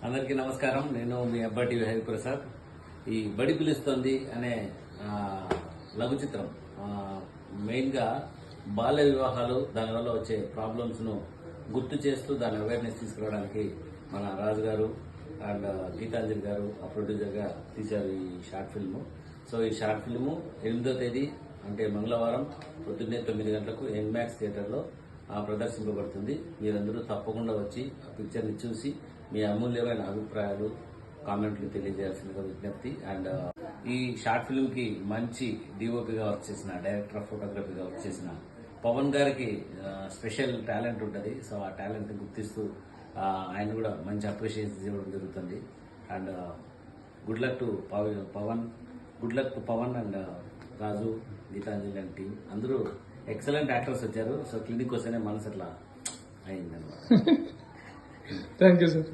అందరికీ నమస్కారం. నేను మీ అబ్బాటి హరిప్రసాద్. ఈ బడి పిలుస్తోంది అనే లఘు చిత్రం మెయిన్గా బాల్య వివాహాలు, దానివల్ల వచ్చే ప్రాబ్లమ్స్ ను గుర్తు చేస్తూ దాని అవేర్నెస్ తీసుకురావడానికి మన రాజు గారు అండ్ గీతాంజలి గారు ఆ ప్రొడ్యూసర్గా తీశారు ఈ షార్ట్ ఫిల్మ్. సో ఈ షార్ట్ ఫిల్మ్ 8వ తేదీ అంటే మంగళవారం పొద్దున్నే 9 గంటలకు ఎన్మాక్స్ థియేటర్లో ప్రదర్శింపబడుతుంది. మీరందరూ తప్పకుండా వచ్చి ఆ పిక్చర్ని చూసి మీ అమూల్యమైన అభిప్రాయాలు, కామెంట్లు తెలియజేయాల్సిందిగా విజ్ఞప్తి. అండ్ ఈ షార్ట్ ఫిల్మ్ కి మంచి డిఓపిగా వర్క్ చేసిన, డైరెక్టర్ ఆఫ్ ఫోటోగ్రఫీగా వర్క్ చేసిన పవన్ గారికి స్పెషల్ టాలెంట్ ఉంటుంది. సో ఆ టాలెంట్ ని గుర్తిస్తూ ఆయన కూడా మంచి అప్రిషియేషన్ ఇవ్వడం జరుగుతుంది. And good luck to Pavan and Raju, Geetanjali and team అందరూ ఎక్సలెంట్ యాక్టర్స్ వచ్చారు. సో క్లినిక్ వస్తేనే మనసు అట్లా అయిందన్నమాట. Thank you sir.